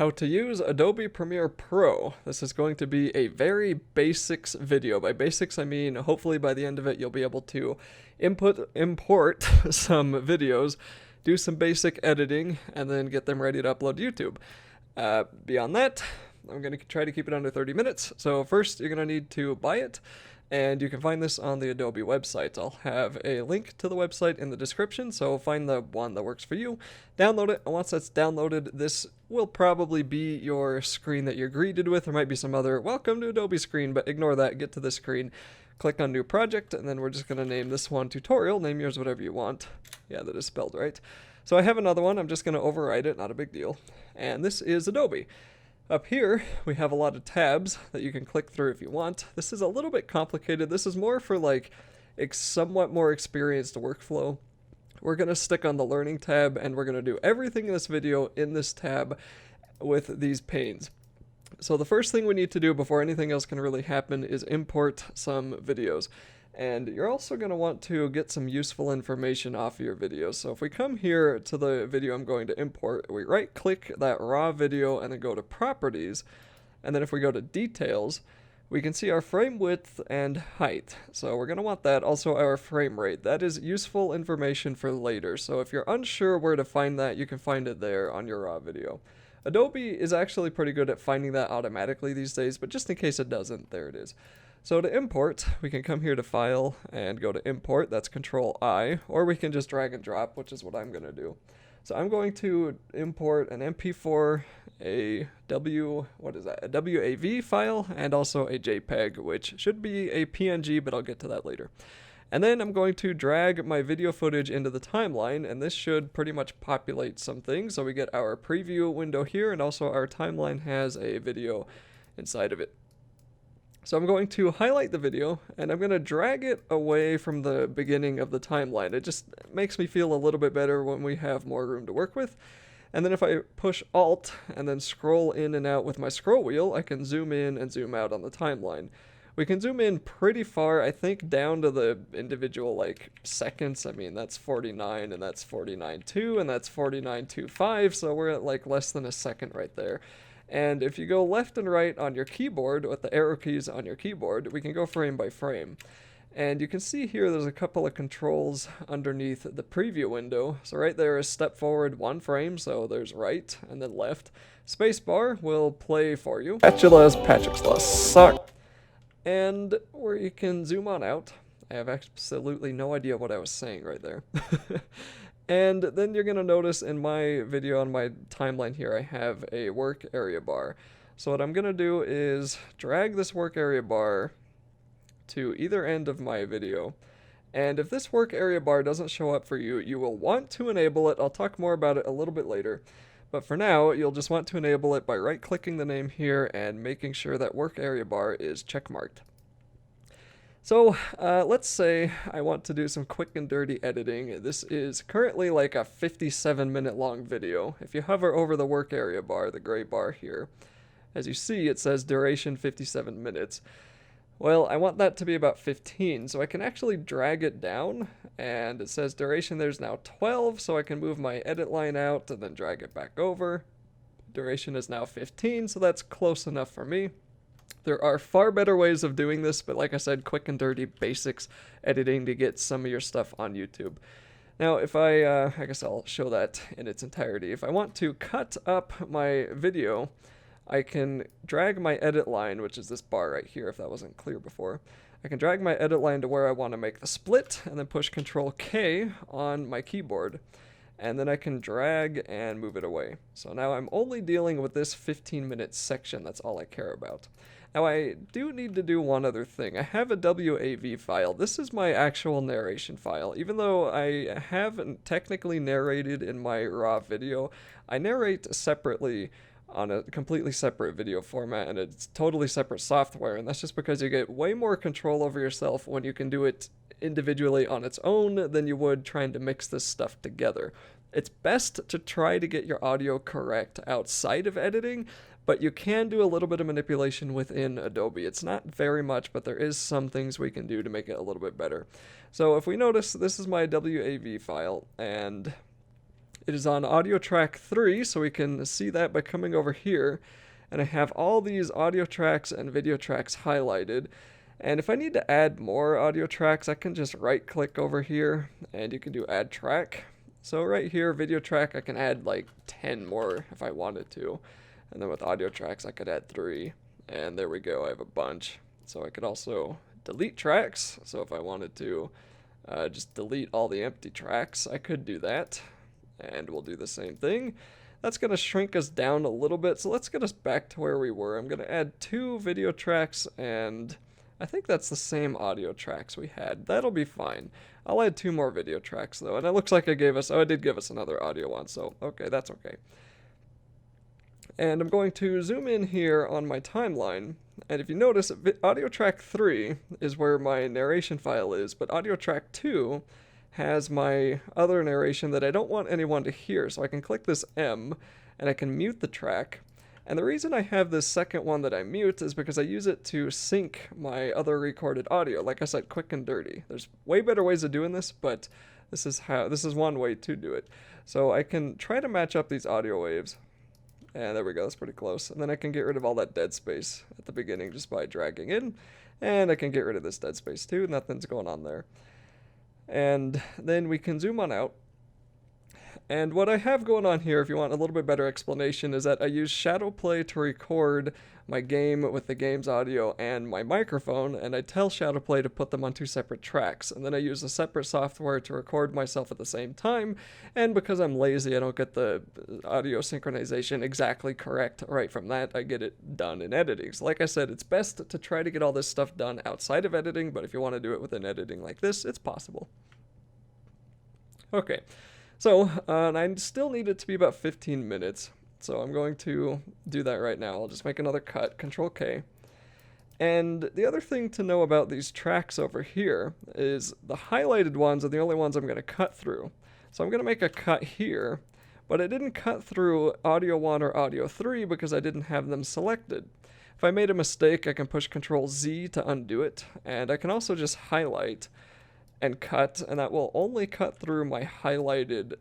how to use Adobe Premiere Pro. This is going to be a very basics video. By basics, I mean hopefully by the end of it you'll be able to import some videos, do some basic editing, and then get them ready to upload to YouTube. Beyond that, I'm going to try to keep it under 30 minutes. So first, you're going to need to buy it, and you can find this on the Adobe website. I'll have a link to the website in the description, so find the one that works for you, download it, and once that's downloaded, this will probably be your screen that you're greeted with. There might be some other welcome to Adobe screen, but ignore that, get to this screen, click on new project, and then we're just going to name this one tutorial. Name yours whatever you want. Yeah, that is spelled right. So I have another one, I'm just going to overwrite it, not a big deal. And this is Adobe. Up here, we have a lot of tabs that you can click through if you want. This is a little bit complicated. This is more for like somewhat more experienced workflow. We're going to stick on the learning tab, and we're going to do everything in this video in this tab with these panes. So the first thing we need to do before anything else can really happen is import some videos. And you're also going to want to get some useful information off of your videos. So if we come here to the video I'm going to import, we right click that raw video and then go to properties. And then if we go to details, we can see our frame width and height. So we're going to want that. Also our frame rate. That is useful information for later. So if you're unsure where to find that, you can find it there on your raw video. Adobe is actually pretty good at finding that automatically these days, but just in case it doesn't, there it is. So to import, we can come here to File and go to Import. That's Control-I, or we can just drag and drop, which is what I'm going to do. So I'm going to import an MP4, a WAV file, and also a JPEG, which should be a PNG, but I'll get to that later. And then I'm going to drag my video footage into the timeline, and this should pretty much populate some things. So we get our preview window here, and also our timeline has a video inside of it. So I'm going to highlight the video, and I'm going to drag it away from the beginning of the timeline. It just makes me feel a little bit better when we have more room to work with. And then if I push Alt and then scroll in and out with my scroll wheel, I can zoom in and zoom out on the timeline. We can zoom in pretty far, I think down to the individual like seconds. I mean, that's 49 and that's 49.2 and that's 49.25, so we're at like less than a second right there. And if you go left and right on your keyboard with the arrow keys on your keyboard, we can go frame by frame. And you can see here there's a couple of controls underneath the preview window. So right there is step forward 1 frame, so there's right and then left. Spacebar will play for you. Spatulas, Patrick's suck. And where you can zoom on out. I have absolutely no idea what I was saying right there. And then you're going to notice in my video on my timeline here, I have a work area bar. So what I'm going to do is drag this work area bar to either end of my video. And if this work area bar doesn't show up for you, you will want to enable it. I'll talk more about it a little bit later. But for now, you'll just want to enable it by right-clicking the name here and making sure that work area bar is checkmarked. So let's say I want to do some quick and dirty editing. This is currently like a 57-minute long video. If you hover over the work area bar, the gray bar here, as you see it says duration 57 minutes. Well, I want that to be about 15, so I can actually drag it down, and it says duration there's now 12, so I can move my edit line out and then drag it back over. Duration is now 15, so that's close enough for me. There are far better ways of doing this, but like I said, quick and dirty basics editing to get some of your stuff on YouTube. Now, if I guess I'll show that in its entirety. If I want to cut up my video, I can drag my edit line, which is this bar right here, if that wasn't clear before. I can drag my edit line to where I want to make the split, and then push Control-K on my keyboard. And then I can drag and move it away. So now I'm only dealing with this 15-minute section. That's all I care about. Now I do need to do one other thing. I have a WAV file. This is my actual narration file. Even though I haven't technically narrated in my raw video, I narrate separately on a completely separate video format, and it's totally separate software, and that's just because you get way more control over yourself when you can do it individually on its own than you would trying to mix this stuff together. It's best to try to get your audio correct outside of editing, but you can do a little bit of manipulation within Adobe. It's not very much, but there is some things we can do to make it a little bit better. So if we notice, this is my WAV file, and It is on audio track 3, so we can see that by coming over here. And I have all these audio tracks and video tracks highlighted. And if I need to add more audio tracks, I can just right click over here and you can do add track. So right here, video track, I can add like 10 more if I wanted to. And then with audio tracks, I could add 3. And there we go, I have a bunch. So I could also delete tracks. So if I wanted to just delete all the empty tracks, I could do that. And we'll do the same thing. That's going to shrink us down a little bit. So let's get us back to where we were. I'm going to add 2 video tracks, and I think that's the same audio tracks we had. That'll be fine. I'll add 2 more video tracks though. And it looks like I did give us another audio one. So okay, that's okay. And I'm going to zoom in here on my timeline. And if you notice, audio track 3 is where my narration file is, but audio track 2 has my other narration that I don't want anyone to hear. So I can click this M and I can mute the track. And the reason I have this second one that I mute is because I use it to sync my other recorded audio. Like I said, quick and dirty. There's way better ways of doing this, but this is one way to do it. So I can try to match up these audio waves. And there we go, that's pretty close. And then I can get rid of all that dead space at the beginning just by dragging in. And I can get rid of this dead space too. Nothing's going on there. And then we can zoom on out. And what I have going on here, if you want a little bit better explanation, is that I use Shadowplay to record my game with the game's audio and my microphone, and I tell Shadowplay to put them on 2 separate tracks. And then I use a separate software to record myself at the same time, and because I'm lazy, I don't get the audio synchronization exactly correct right from that. I get it done in editing. So like I said, it's best to try to get all this stuff done outside of editing, but if you want to do it within editing like this, it's possible. Okay. So, I still need it to be about 15 minutes, so I'm going to do that right now. I'll just make another cut, Control K. And the other thing to know about these tracks over here is the highlighted ones are the only ones I'm going to cut through. So I'm going to make a cut here, but I didn't cut through Audio 1 or Audio 3 because I didn't have them selected. If I made a mistake, I can push Control Z to undo it, and I can also just highlight and cut, and that will only cut through my highlighted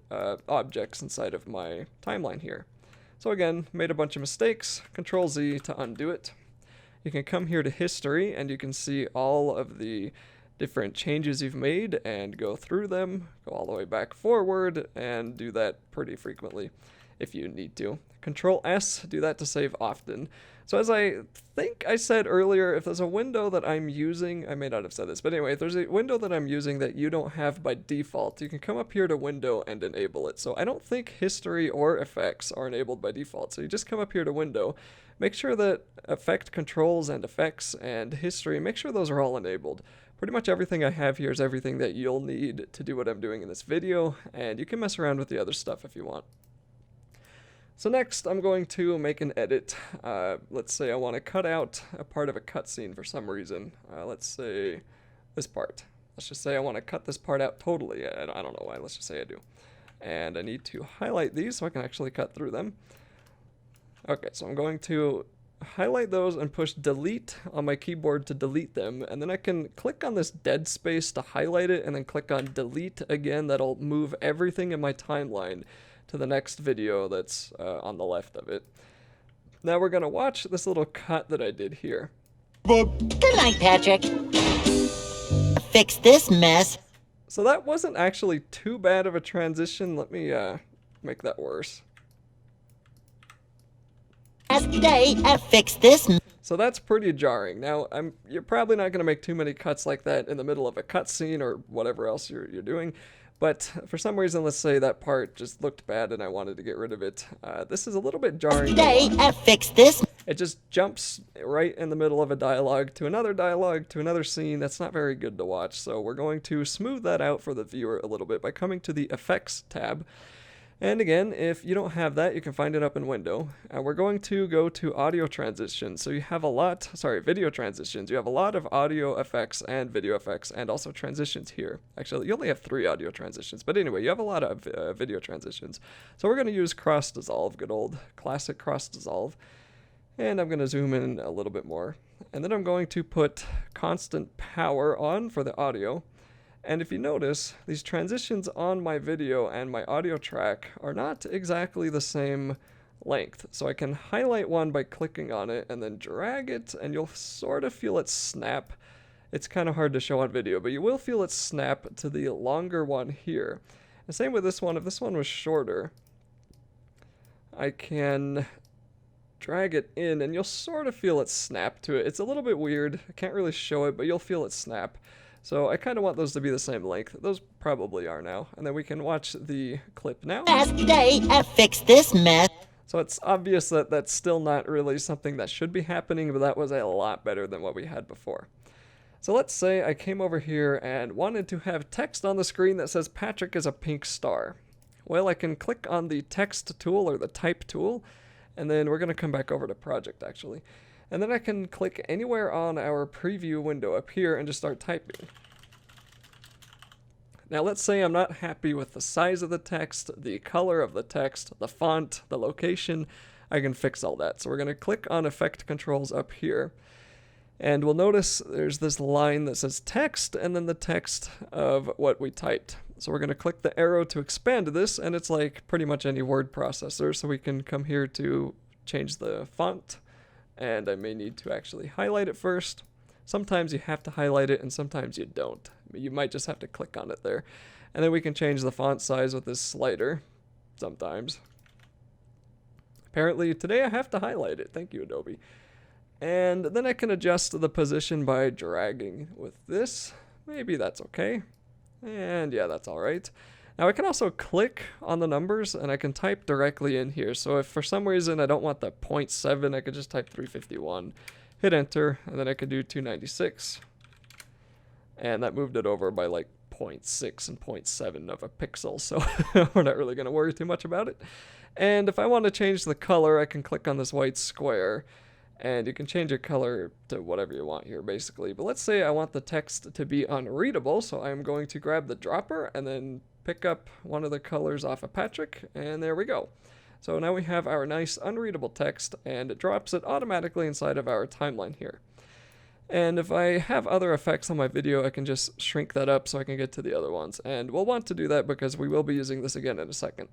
objects inside of my timeline here. So again, made a bunch of mistakes, Control Z to undo it. You can come here to history and you can see all of the different changes you've made and go through them, go all the way back forward, and do that pretty frequently if you need to. Control S, do that to save often. So as I think I said earlier, if there's a window that I'm using, I may not have said this, but anyway, if there's a window that I'm using that you don't have by default, you can come up here to Window and enable it. So I don't think History or Effects are enabled by default. So you just come up here to Window, make sure that Effect Controls and Effects and History, make sure those are all enabled. Pretty much everything I have here is everything that you'll need to do what I'm doing in this video, and you can mess around with the other stuff if you want. So next, I'm going to make an edit. Let's say I want to cut out a part of a cutscene for some reason. Let's say this part. Let's just say I want to cut this part out totally. I don't know why. Let's just say I do. And I need to highlight these so I can actually cut through them. Okay, so I'm going to highlight those and push delete on my keyboard to delete them. And then I can click on this dead space to highlight it and then click on delete again. That'll move everything in my timeline to the next video that's on the left of it. Now we're going to watch this little cut that I did here. Good night, Patrick. Fix this mess. So that wasn't actually too bad of a transition. Let me make that worse. Today, fix this. So that's pretty jarring. Now, you're probably not going to make too many cuts like that in the middle of a cutscene or whatever else you're doing. But for some reason, let's say that part just looked bad and I wanted to get rid of it. This is a little bit jarring. Today, fix this. It just jumps right in the middle of a dialogue to another scene. That's not very good to watch. So we're going to smooth that out for the viewer a little bit by coming to the Effects tab. And again, if you don't have that, you can find it up in Window. And we're going to go to audio transitions. So you have video transitions. You have a lot of audio effects and video effects and also transitions here. Actually, you only have 3 audio transitions. But anyway, you have a lot of video transitions. So we're going to use cross dissolve, good old classic cross dissolve. And I'm going to zoom in a little bit more. And then I'm going to put constant power on for the audio. And if you notice, these transitions on my video and my audio track are not exactly the same length. So I can highlight one by clicking on it and then drag it, and you'll sort of feel it snap. It's kind of hard to show on video, but you will feel it snap to the longer one here. The same with this one. If this one was shorter, I can drag it in and you'll sort of feel it snap to it. It's a little bit weird. I can't really show it, but you'll feel it snap. So I kind of want those to be the same length. Those probably are now. And then we can watch the clip now. Last day, I fixed this mess. So it's obvious that that's still not really something that should be happening, but that was a lot better than what we had before. So let's say I came over here and wanted to have text on the screen that says Patrick is a pink star. Well, I can click on the text tool or the type tool, and then we're going to come back over to project actually. And then I can click anywhere on our preview window up here and just start typing. Now let's say I'm not happy with the size of the text, the color of the text, the font, the location. I can fix all that. So we're going to click on effect controls up here. And we'll notice there's this line that says text and then the text of what we typed. So we're going to click the arrow to expand this, and it's like pretty much any word processor. So we can come here to change the font, and I may need to actually highlight it first. Sometimes you have to highlight it and sometimes you don't. You might just have to click on it there. And then we can change the font size with this slider sometimes. Apparently today I have to highlight it. Thank you, Adobe. And then I can adjust the position by dragging with this. Maybe that's okay. And yeah, that's all right. Now I can also click on the numbers and I can type directly in here. So if for some reason I don't want the 0.7, I could just type 351, hit enter, and then I could do 296. And that moved it over by like 0.6 and 0.7 of a pixel. So we're not really going to worry too much about it. And if I want to change the color, I can click on this white square. And you can change your color to whatever you want here, basically. But let's say I want the text to be unreadable, so I'm going to grab the dropper and then pick up one of the colors off of Patrick, and there we go. So now we have our nice unreadable text, and it drops it automatically inside of our timeline here. And if I have other effects on my video, I can just shrink that up so I can get to the other ones. And we'll want to do that because we will be using this again in a second.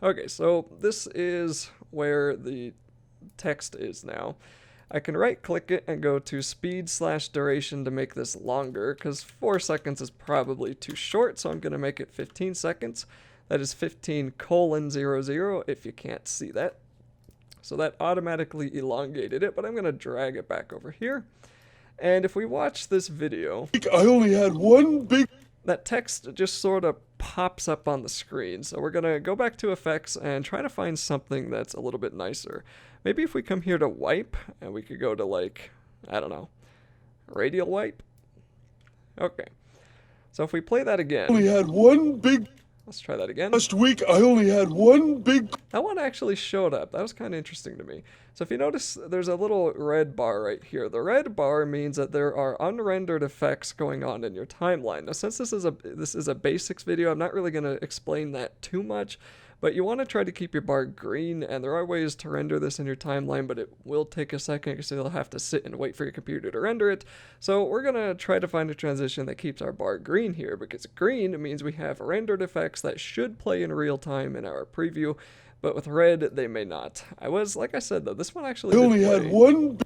Okay, so this is where the text is now. I can right click it and go to speed/duration to make this longer, because 4 seconds is probably too short, so I'm going to make it 15 seconds. That is 15:00 if you can't see that. So that automatically elongated it, but I'm going to drag it back over here. And if we watch this video, I only had one big... that text just sort of pops up on the screen. So we're going to go back to effects and try to find something that's a little bit nicer. Maybe if we come here to wipe, and we could go to like, I don't know, radial wipe. Okay. So if we play that again. I only had one big... Let's try that again. Last week, I only had one big... That one actually showed up. That was kind of interesting to me. So if you notice, there's a little red bar right here. The red bar means that there are unrendered effects going on in your timeline. Now, since this is a basics video, I'm not really going to explain that too much. But you want to try to keep your bar green, and there are ways to render this in your timeline, but it will take a second because you'll have to sit and wait for your computer to render it. So we're going to try to find a transition that keeps our bar green here, because green means we have rendered effects that should play in real time in our preview, but with red, they may not. Like I said though, this one actually I only had one...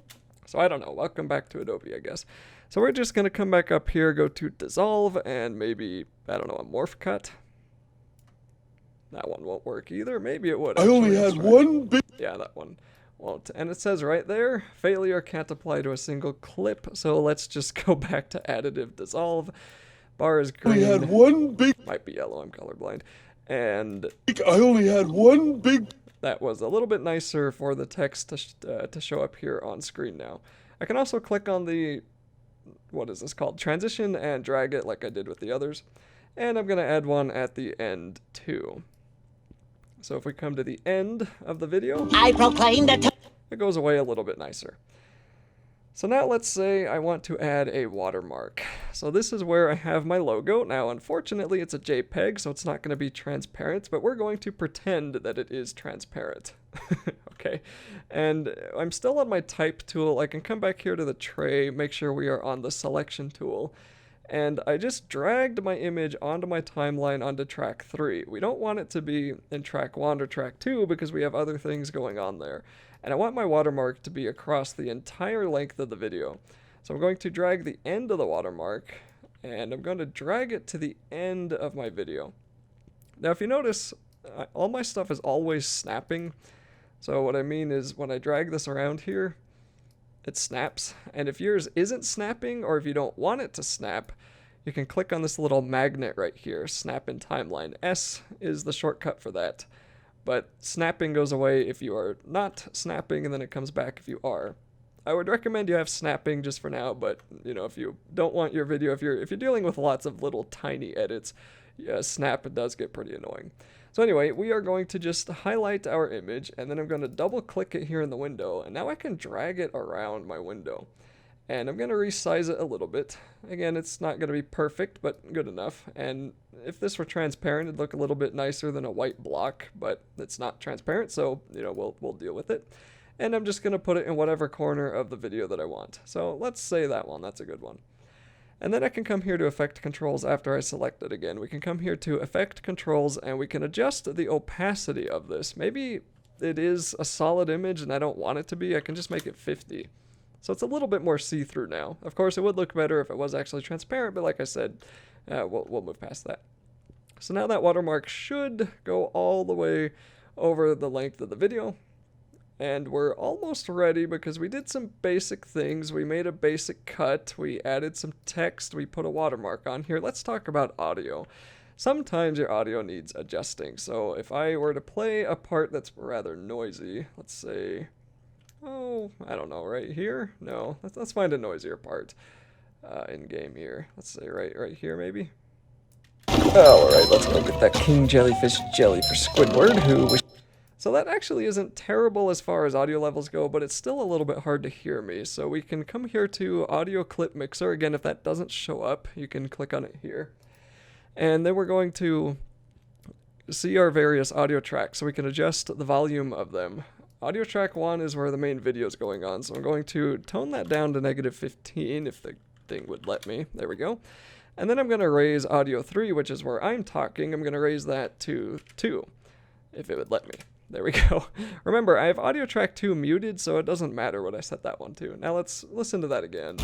So I don't know. Welcome back to Adobe, I guess. So we're just going to come back up here, go to dissolve, and maybe, I don't know, a morph cut. That one won't work either. Maybe it would. I only had one big... Yeah, that one won't. And it says right there, failure can't apply to a single clip. So let's just go back to additive dissolve. Bar is green. I only had one big... Might be yellow, I'm colorblind. And I only had one big... That was a little bit nicer for the text to show up here on screen now. I can also click on the, what is this called? Transition, and drag it like I did with the others. And I'm going to add one at the end too. So if we come to the end of the video, I proclaim that it goes away a little bit nicer. So now let's say I want to add a watermark. So this is where I have my logo. Now, unfortunately, it's a JPEG, so it's not going to be transparent, but we're going to pretend that it is transparent. Okay. And I'm still on my type tool. I can come back here to the tray, make sure we are on the selection tool. and I just dragged my image onto my timeline onto track 3. We don't want it to be in track 1 or track 2 because we have other things going on there. And I want my watermark to be across the entire length of the video. So I'm going to drag the end of the watermark, and I'm going to drag it to the end of my video. Now if you notice, all my stuff is always snapping. So what I mean is when I drag this around here, it snaps. And if yours isn't snapping, or if you don't want it to snap, you can click on this little magnet right here, snap in timeline. S is the shortcut for that. But snapping goes away if you are not snapping, and then it comes back if you are. I would recommend you have snapping just for now, but you know, if you don't want your video, if you're dealing with lots of little tiny edits, yeah, snap does get pretty annoying. So anyway, we are going to just highlight our image, and then I'm going to double click it here in the window, and now I can drag it around my window. And I'm going to resize it a little bit. Again, it's not going to be perfect, but good enough. And if this were transparent, it'd look a little bit nicer than a white block, but it's not transparent, so you know, we'll deal with it. And I'm just going to put it in whatever corner of the video that I want. So let's say that one, that's a good one. And then I can come here to Effect Controls after I select it again. We can come here to Effect Controls, and we can adjust the opacity of this. Maybe it is a solid image and I don't want it to be. I can just make it 50. So it's a little bit more see-through now. Of course, it would look better if it was actually transparent, but like I said, we'll move past that. So now that watermark should go all the way over the length of the video. And we're almost ready because we did some basic things. We made a basic cut. We added some text. We put a watermark on here. Let's talk about audio. Sometimes your audio needs adjusting. So if I were to play a part that's rather noisy, let's say, oh, I don't know, right here? No, let's find a noisier part in game here. Let's say right here maybe. Oh, all right, let's go get that king jellyfish jelly for Squidward, who was... So that actually isn't terrible as far as audio levels go, but it's still a little bit hard to hear me. So we can come here to Audio Clip Mixer. Again, if that doesn't show up, you can click on it here. And then we're going to see our various audio tracks, so we can adjust the volume of them. Audio track 1 is where the main video is going on, so I'm going to tone that down to -15 if the thing would let me. There we go. And then I'm going to raise audio 3, which is where I'm talking. I'm going to raise that to 2, if it would let me. There we go. Remember, I have audio track 2 muted, so it doesn't matter what I set that one to. Now let's listen to that again.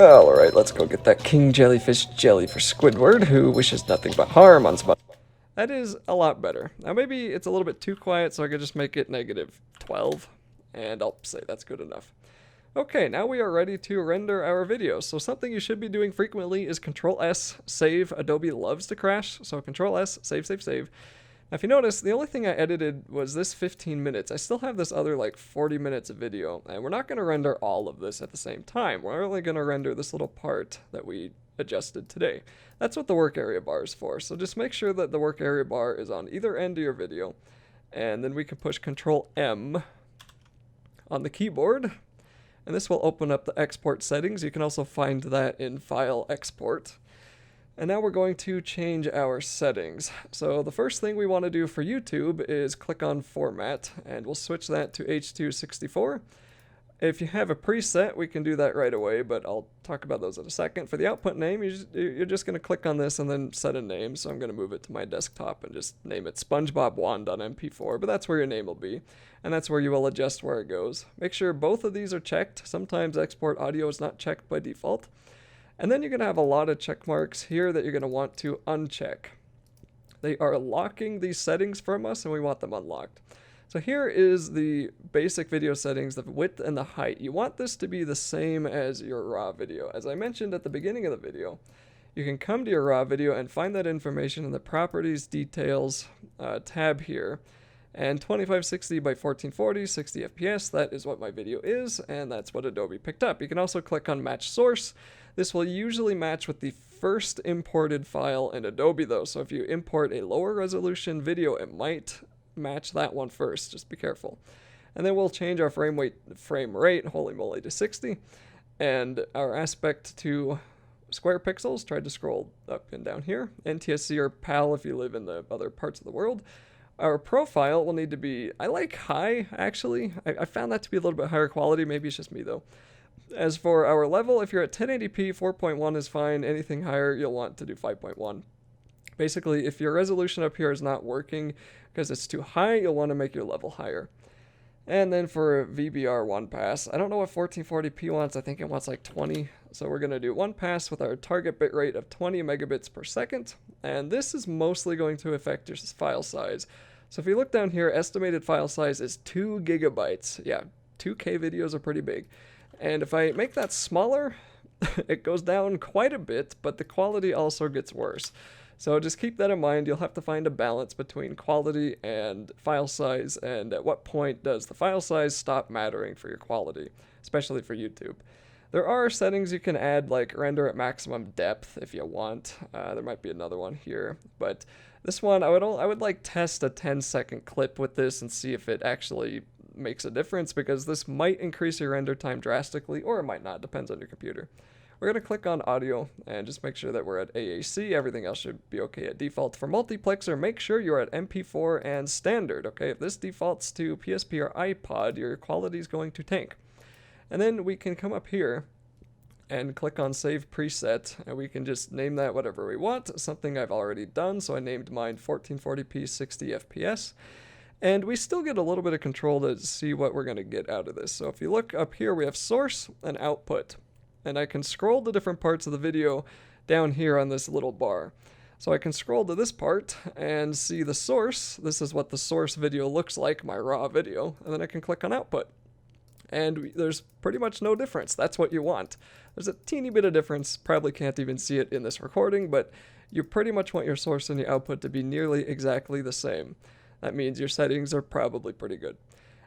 Oh, alright, let's go get that king jellyfish jelly for Squidward, who wishes nothing but harm on SpongeBob. That is a lot better. Now maybe it's a little bit too quiet, so I could just make it -12, and I'll say that's good enough. Okay, now we are ready to render our video. So something you should be doing frequently is Control-S, save. Adobe loves to crash, so Control-S, save, save, save. Now if you notice, the only thing I edited was this 15 minutes. I still have this other like 40 minutes of video, and we're not going to render all of this at the same time. We're only going to render this little part that we adjusted today. That's what the work area bar is for. So just make sure that the work area bar is on either end of your video, and then we can push Control-M on the keyboard, and this will open up the export settings. You can also find that in File Export. And now we're going to change our settings. So the first thing we want to do for YouTube is click on Format, and we'll switch that to H.264. If you have a preset, we can do that right away, but I'll talk about those in a second. For the output name, you're just going to click on this and then set a name. So I'm going to move it to my desktop and just name it SpongeBob Wand.mp4, but that's where your name will be. And that's where you will adjust where it goes. Make sure both of these are checked. Sometimes export audio is not checked by default. And then you're going to have a lot of check marks here that you're going to want to uncheck. They are locking these settings from us, and we want them unlocked. So here is the basic video settings, the width and the height. You want this to be the same as your raw video. As I mentioned at the beginning of the video, you can come to your raw video and find that information in the Properties Details tab here. And 2560 by 1440, 60 FPS, that is what my video is, and that's what Adobe picked up. You can also click on Match Source. This will usually match with the first imported file in Adobe though, so if you import a lower resolution video, it might match that one first, just be careful. And then we'll change our frame rate, holy moly, to 60, and our aspect to square pixels. Try to scroll up and down here. NTSC or PAL if you live in the other parts of the world. Our profile will need to be, I like high actually. I found that to be a little bit higher quality, maybe it's just me though. As for our level, if you're at 1080p, 4.1 is fine. Anything higher, you'll want to do 5.1. Basically, if your resolution up here is not working because it's too high, you'll want to make your level higher. And then for VBR one pass, I don't know what 1440p wants. I think it wants like 20. So we're going to do one pass with our target bitrate of 20 megabits per second. And this is mostly going to affect your file size. So if you look down here, estimated file size is 2 gigabytes. Yeah, 2K videos are pretty big. And if I make that smaller, it goes down quite a bit, but the quality also gets worse. So just keep that in mind. You'll have to find a balance between quality and file size, and at what point does the file size stop mattering for your quality, especially for YouTube. There are settings you can add, like render at maximum depth if you want. There might be another one here, but this one I would like test a 10-second clip with this and see if it actually makes a difference, because this might increase your render time drastically, or it might not, depends on your computer. We're going to click on audio and just make sure that we're at AAC. Everything else should be okay at default. For multiplexer, make sure you're at MP4 and standard, okay? If this defaults to PSP or iPod, your quality is going to tank. And then we can come up here and click on Save Preset, and we can just name that whatever we want, something I've already done. So I named mine 1440p 60 FPS. And we still get a little bit of control to see what we're going to get out of this. So if you look up here, we have source and output. And I can scroll to different parts of the video down here on this little bar. So I can scroll to this part and see the source. This is what the source video looks like, my raw video. And then I can click on output. And there's pretty much no difference. That's what you want. There's a teeny bit of difference. Probably can't even see it in this recording, but you pretty much want your source and your output to be nearly exactly the same. That means your settings are probably pretty good.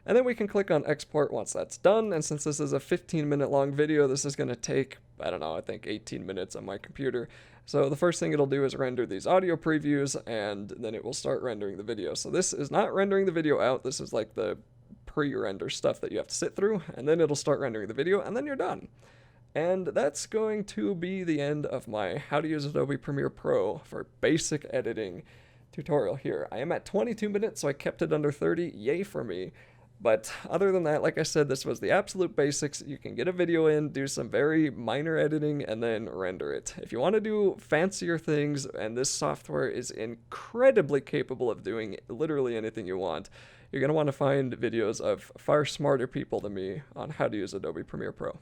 And then we can click on export once that's done. And since this is a 15-minute long video, this is going to take, I don't know, I think 18 minutes on my computer. So the first thing it'll do is render these audio previews, and then it will start rendering the video. So this is not rendering the video out. This is like the pre-render stuff that you have to sit through, and then it'll start rendering the video, and then you're done. And that's going to be the end of my how to use Adobe Premiere Pro for basic editing tutorial here. I am at 22 minutes, so I kept it under 30. Yay for me. But other than that, like I said, this was the absolute basics. You can get a video in, do some very minor editing, and then render it. If you want to do fancier things, and this software is incredibly capable of doing literally anything you want, you're going to want to find videos of far smarter people than me on how to use Adobe Premiere Pro.